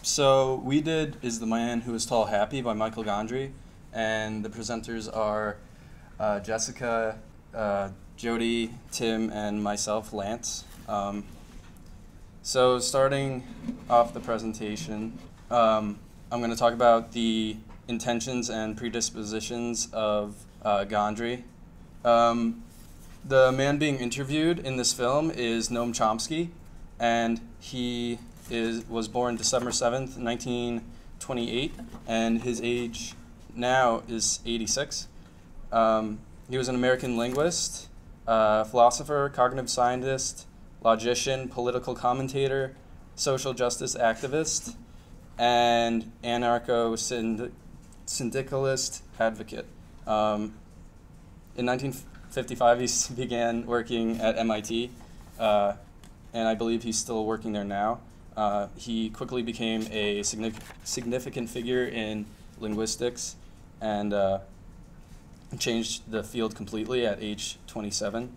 So We Did is The Man Who Was Tall Happy by Michael Gondry, and the presenters are Jessica, Jody, Tim, and myself, Lance. So starting off the presentation, I'm going to talk about the intentions and predispositions of Gondry. The man being interviewed in this film is Noam Chomsky, and he was born December 7th, 1928, and his age now is 86. He was an American linguist, philosopher, cognitive scientist, logician, political commentator, social justice activist, and anarcho-syndicalist advocate. In 1955, he began working at MIT, and I believe he's still working there now. He quickly became a significant figure in linguistics and changed the field completely at age 27,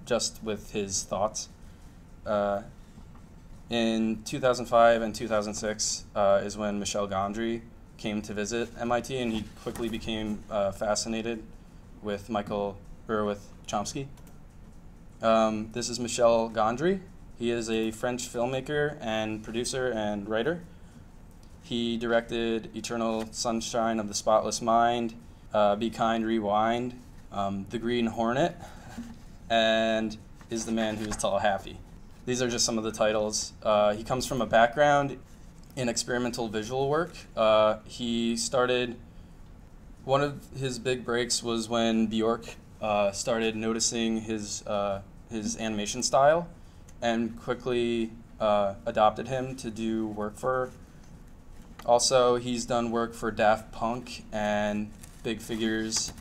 just with his thoughts. In 2005 and 2006 is when Michel Gondry came to visit MIT, and he quickly became fascinated with Chomsky. This is Michel Gondry. He is a French filmmaker and producer and writer. He directed Eternal Sunshine of the Spotless Mind, Be Kind, Rewind, The Green Hornet, and Is the Man Who Is Tall Happy. These are just some of the titles. He comes from a background in experimental visual work. One of his big breaks was when Bjork started noticing his animation style and quickly adopted him to do work for her. Also, he's done work for Daft Punk and big figures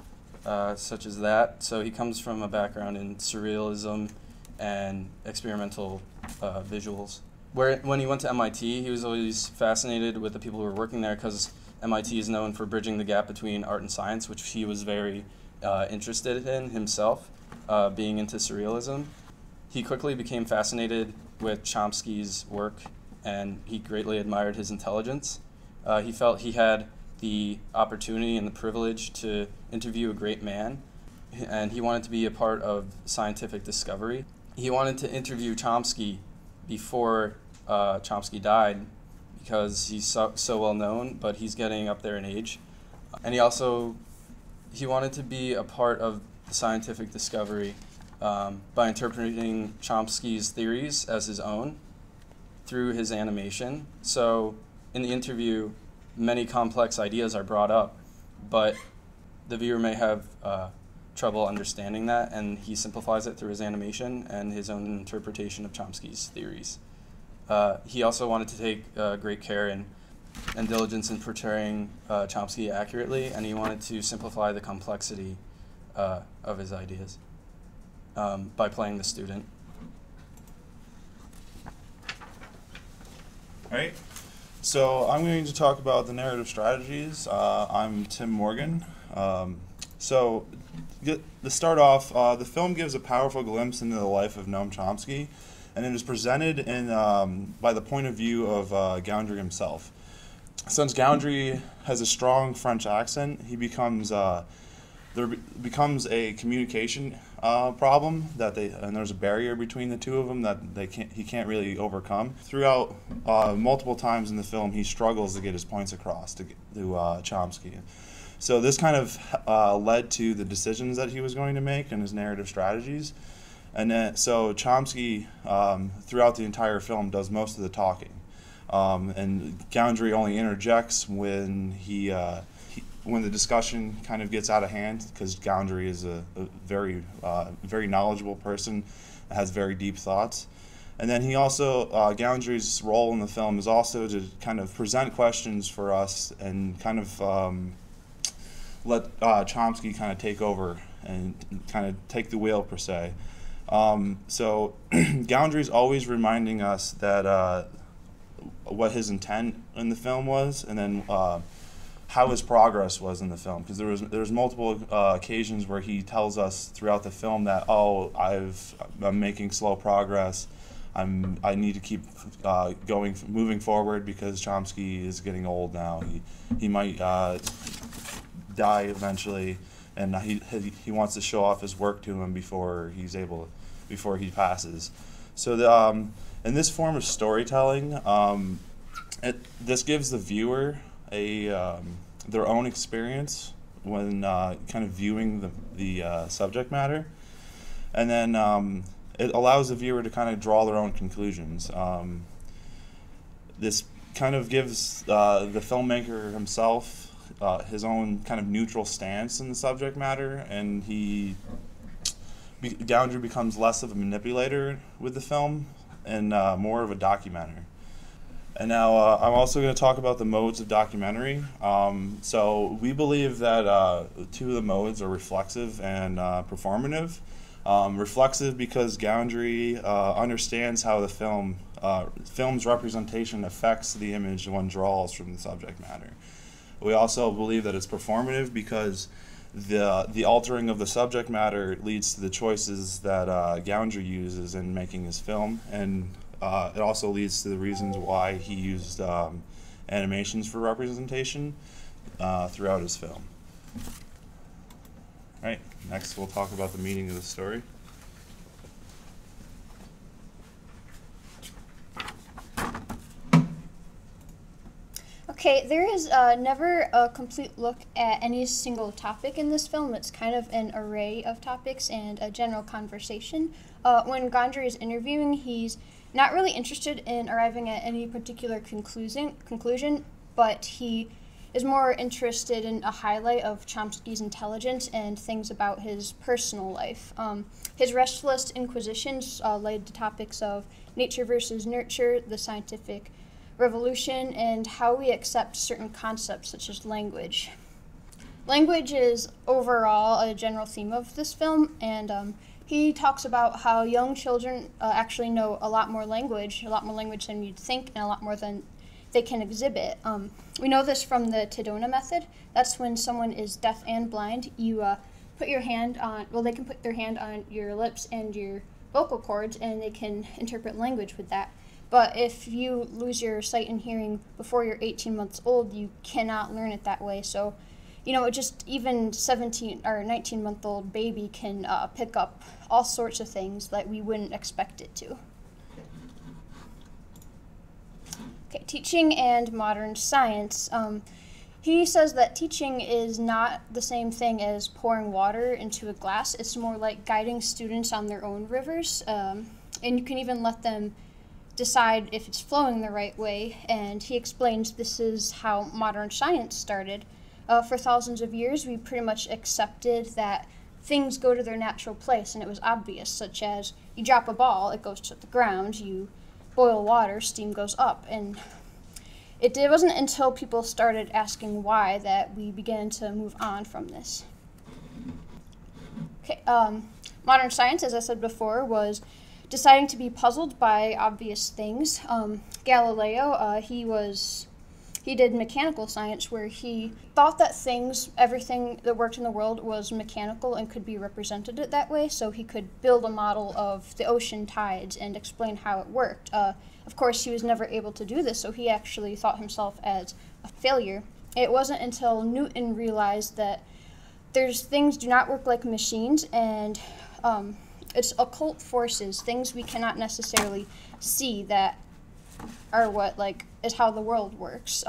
such as that. So he comes from a background in surrealism and experimental visuals. When he went to MIT, he was always fascinated with the people who were working there, because MIT is known for bridging the gap between art and science, which he was very interested in himself, being into surrealism. He quickly became fascinated with Chomsky's work, and he greatly admired his intelligence. He felt he had the opportunity and the privilege to interview a great man, and he wanted to be a part of scientific discovery. He wanted to interview Chomsky before Chomsky died, because he's so well known, but he's getting up there in age. And he wanted to be a part of the scientific discovery by interpreting Chomsky's theories as his own through his animation. So in the interview, many complex ideas are brought up, but the viewer may have trouble understanding that, and he simplifies it through his animation and his own interpretation of Chomsky's theories. He also wanted to take great care and diligence in portraying Chomsky accurately, and he wanted to simplify the complexity of his ideas by playing the student. All right, so I'm going to talk about the narrative strategies. I'm Tim Morgan. So to start off, the film gives a powerful glimpse into the life of Noam Chomsky, and it is presented by the point of view of Gondry himself. Since Gondry has a strong French accent, there becomes a communication problem and there's a barrier between the two of them that he can't really overcome. Throughout multiple times in the film, he struggles to get his points across to Chomsky. So this kind of led to the decisions that he was going to make and his narrative strategies. And so Chomsky, throughout the entire film, does most of the talking. And Gondry only interjects when when the discussion kind of gets out of hand, because Gondry is a very knowledgeable person, has very deep thoughts. And then Gondry's role in the film is also to kind of present questions for us and kind of let Chomsky kind of take over and kind of take the wheel, per se. So Gondry's always reminding us that what his intent in the film was, and then how his progress was in the film, because there's multiple occasions where he tells us throughout the film that, oh, I'm making slow progress, I need to keep moving forward because Chomsky is getting old now. He might die eventually, and he wants to show off his work to him before he passes. So in this form of storytelling, this gives the viewer their own experience when kind of viewing the subject matter, and then it allows the viewer to kind of draw their own conclusions. This kind of gives the filmmaker himself his own kind of neutral stance in the subject matter, and Gounder becomes less of a manipulator with the film and more of a documenter. And now I'm also going to talk about the modes of documentary. So we believe that two of the modes are reflexive and performative. Reflexive because Goundry understands how the film's representation affects the image one draws from the subject matter. We also believe that it's performative because the altering of the subject matter leads to the choices that Goundry uses in making his film, and it also leads to the reasons why he used animations for representation throughout his film. All right, next we'll talk about the meaning of the story. Okay, there is never a complete look at any single topic in this film. It's kind of an array of topics and a general conversation. When Gondry is interviewing, he's not really interested in arriving at any particular conclusion, but he is more interested in a highlight of Chomsky's intelligence and things about his personal life. His Restless Inquisitions laid the topics of nature versus nurture, the scientific revolution, and how we accept certain concepts such as language. Language is overall a general theme of this film, and he talks about how young children actually know a lot more language than you'd think, and a lot more than they can exhibit. We know this from the Tadona method. That's when someone is deaf and blind. You put your hand on, well, they can put their hand on your lips and your vocal cords, and they can interpret language with that. But if you lose your sight and hearing before you're 18 months old, you cannot learn it that way. So, you know, just even 17 or 19-month-old baby can pick up all sorts of things that we wouldn't expect it to. Okay, teaching and modern science. He says that teaching is not the same thing as pouring water into a glass. It's more like guiding students on their own rivers, and you can even let them decide if it's flowing the right way, and he explains this is how modern science started. For thousands of years, we pretty much accepted that things go to their natural place, and it was obvious, such as you drop a ball, it goes to the ground, you boil water, steam goes up, and it wasn't until people started asking why that we began to move on from this. Okay, modern science, as I said before, was deciding to be puzzled by obvious things. Galileo, he did mechanical science, where he thought that everything that worked in the world was mechanical and could be represented that way, so he could build a model of the ocean tides and explain how it worked. Of course, he was never able to do this, so he actually thought himself as a failure. It wasn't until Newton realized that things do not work like machines, and it's occult forces, things we cannot necessarily see, that are what is how the world works.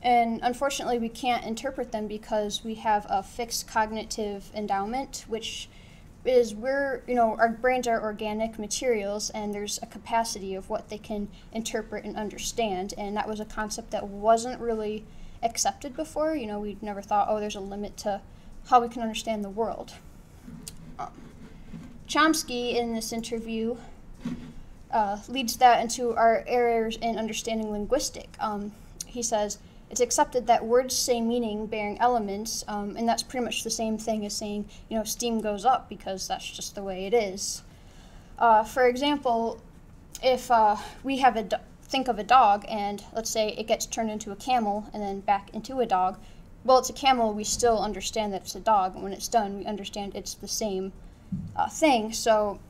And unfortunately, we can't interpret them because we have a fixed cognitive endowment, which is our brains are organic materials, and there's a capacity of what they can interpret and understand. And that was a concept that wasn't really accepted before. We'd never thought, oh, there's a limit to how we can understand the world. Chomsky, in this interview, leads that into our errors in understanding linguistic. He says, it's accepted that words say meaning bearing elements, and that's pretty much the same thing as saying, steam goes up, because that's just the way it is. For example, if we think of a dog, and let's say it gets turned into a camel and then back into a dog, well, it's a camel, we still understand that it's a dog, and when it's done, we understand it's the same thing. So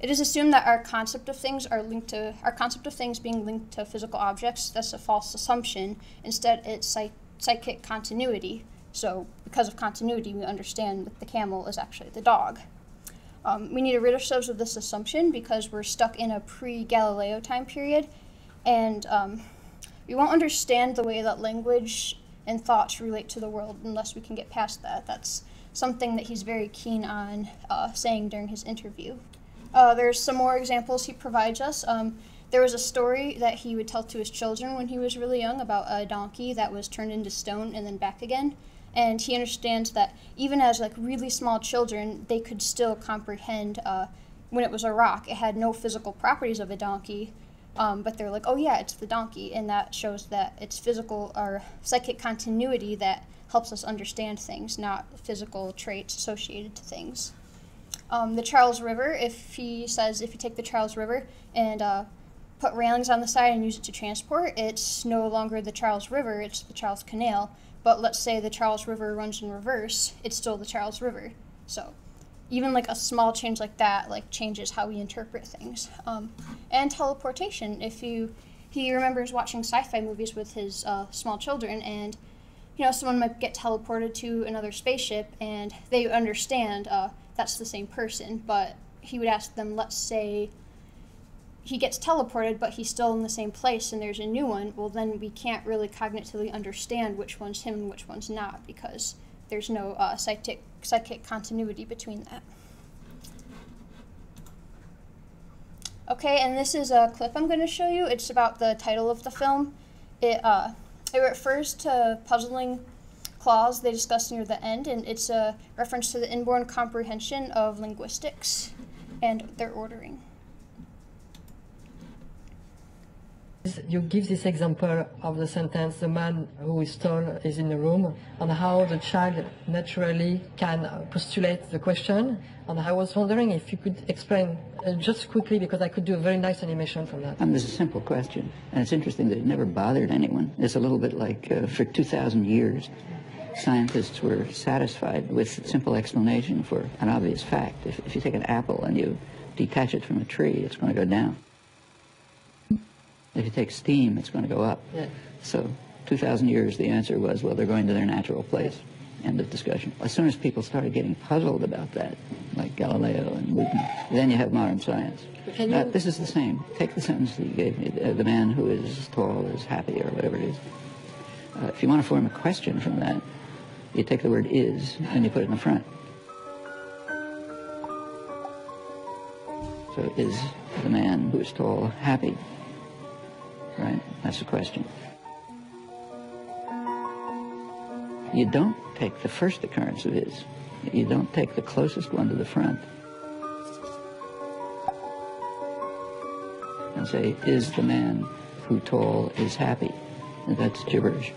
It is assumed that our concept of things being linked to physical objects. That's a false assumption. Instead, it's psychic continuity. So, because of continuity, we understand that the camel is actually the dog. We need to rid ourselves of this assumption because we're stuck in a pre-Galileo time period, and we won't understand the way that language and thoughts relate to the world unless we can get past that. That's something that he's very keen on saying during his interview. There's some more examples he provides us. There was a story that he would tell to his children when he was really young about a donkey that was turned into stone and then back again. And he understands that even as like really small children, they could still comprehend when it was a rock. It had no physical properties of a donkey, but they're like, oh yeah, it's the donkey. And that shows that it's physical or psychic continuity that helps us understand things, not physical traits associated to things. The Charles River, if you take the Charles River and put railings on the side and use it to transport, it's no longer the Charles River, it's the Charles Canal. But let's say the Charles River runs in reverse, it's still the Charles River. So even like a small change like that like changes how we interpret things. And teleportation, he remembers watching sci-fi movies with his small children, and someone might get teleported to another spaceship and they understand that's the same person, but he would ask them, let's say he gets teleported, but he's still in the same place and there's a new one, well then we can't really cognitively understand which one's him and which one's not because there's no psychic continuity between that. Okay, and this is a clip I'm going to show you. It's about the title of the film. It refers to puzzling clause they discuss near the end, and it's a reference to the inborn comprehension of linguistics and their ordering. You give this example of the sentence, the man who is tall is in the room, and how the child naturally can postulate the question. And I was wondering if you could explain just quickly, because I could do a very nice animation from that. This is a simple question, and it's interesting that it never bothered anyone. It's a little bit like for 2,000 years, scientists were satisfied with simple explanation for an obvious fact. If you take an apple and you detach it from a tree, it's going to go down. If you take steam, it's going to go up. Yeah. So 2,000 years, the answer was, well, they're going to their natural place. End of discussion. As soon as people started getting puzzled about that, like Galileo and Newton, then you have modern science. This is the same. Take the sentence that you gave me, the man who is tall is happy, or whatever it is. If you want to form a question from that, you take the word is, and you put it in the front. So is the man who is tall happy? Right? That's the question. You don't take the first occurrence of is. You don't take the closest one to the front and say, is the man who tall is happy? And that's gibberish.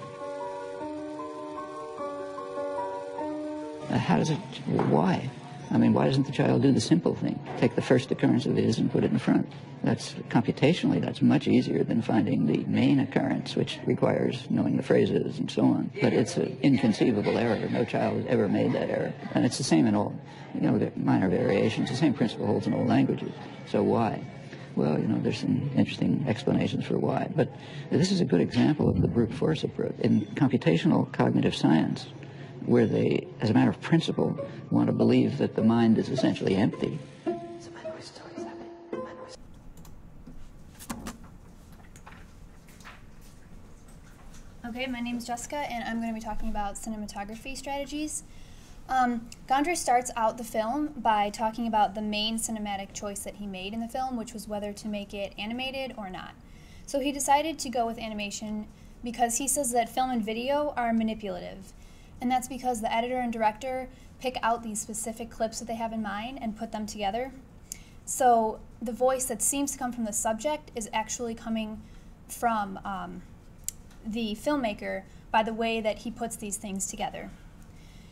How does it, why? I mean, why doesn't the child do the simple thing? Take the first occurrence of is and put it in front. That's, computationally, that's much easier than finding the main occurrence, which requires knowing the phrases and so on. But it's an inconceivable error. No child has ever made that error. And it's the same in all, the minor variations. The same principle holds in all languages. So why? Well, there's some interesting explanations for why. But this is a good example of the brute force approach. In computational cognitive science, where they, as a matter of principle, want to believe that the mind is essentially empty. Okay, my name is Jessica, and I'm going to be talking about cinematography strategies. Gondry starts out the film by talking about the main cinematic choice that he made in the film, which was whether to make it animated or not. So he decided to go with animation because he says that film and video are manipulative. And that's because the editor and director pick out these specific clips that they have in mind and put them together. So the voice that seems to come from the subject is actually coming from the filmmaker by the way that he puts these things together.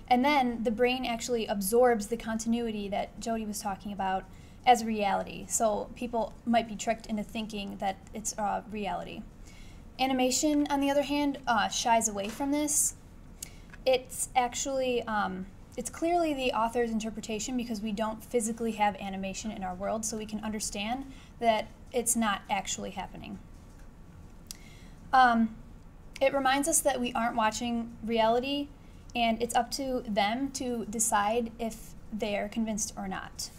And then the brain actually absorbs the continuity that Jody was talking about as reality. So people might be tricked into thinking that it's reality. Animation, on the other hand, shies away from this. It's actually it's clearly the author's interpretation because we don't physically have animation in our world, so we can understand that it's not actually happening. It reminds us that we aren't watching reality, and it's up to them to decide if they're convinced or not.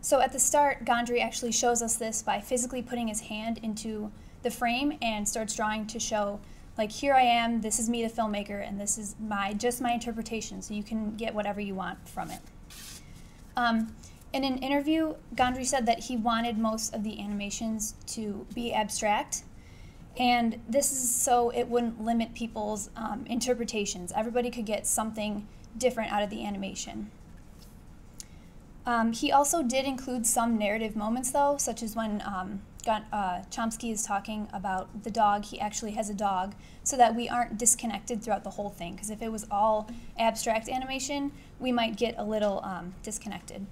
So at the start, Gondry actually shows us this by physically putting his hand into the frame and starts drawing to show, like, here I am, this is me, the filmmaker, and this is just my interpretation, so you can get whatever you want from it. In an interview, Gondry said that he wanted most of the animations to be abstract, and this is so it wouldn't limit people's interpretations. Everybody could get something different out of the animation. He also did include some narrative moments, though, such as when Chomsky is talking about the dog. He actually has a dog, so that we aren't disconnected throughout the whole thing, because if it was all abstract animation, we might get a little disconnected.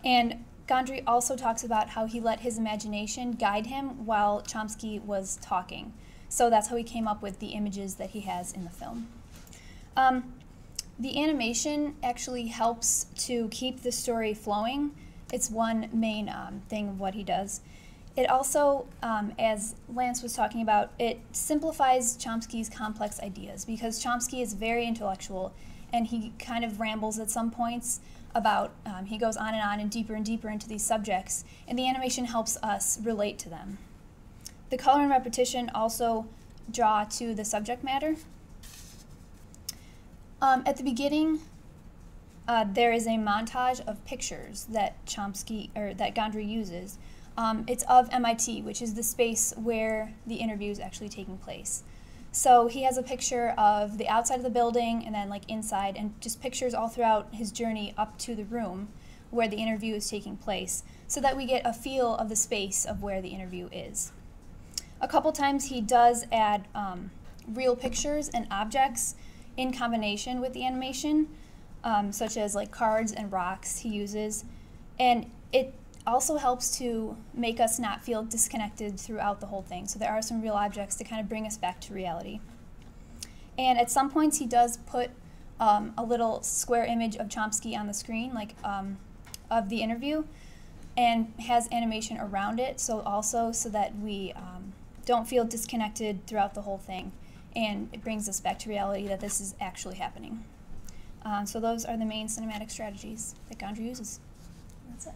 And Gondry also talks about how he let his imagination guide him while Chomsky was talking. So that's how he came up with the images that he has in the film. The animation actually helps to keep the story flowing. It's one main thing of what he does. It also, as Lance was talking about, it simplifies Chomsky's complex ideas because Chomsky is very intellectual and he kind of rambles at some points about, he goes on and deeper into these subjects, and the animation helps us relate to them. The color and repetition also draw to the subject matter. At the beginning, there is a montage of pictures that that Gondry uses. It's of MIT, which is the space where the interview is actually taking place. So he has a picture of the outside of the building and then like inside, and just pictures all throughout his journey up to the room where the interview is taking place, so that we get a feel of the space of where the interview is. A couple times he does add real pictures and objects in combination with the animation, such as like cards and rocks he uses, and it also helps to make us not feel disconnected throughout the whole thing. So there are some real objects to kind of bring us back to reality. And at some points he does put a little square image of Chomsky on the screen, like of the interview, and has animation around it, so that we don't feel disconnected throughout the whole thing. And it brings us back to reality that this is actually happening. So those are the main cinematic strategies that Gondry uses. That's it.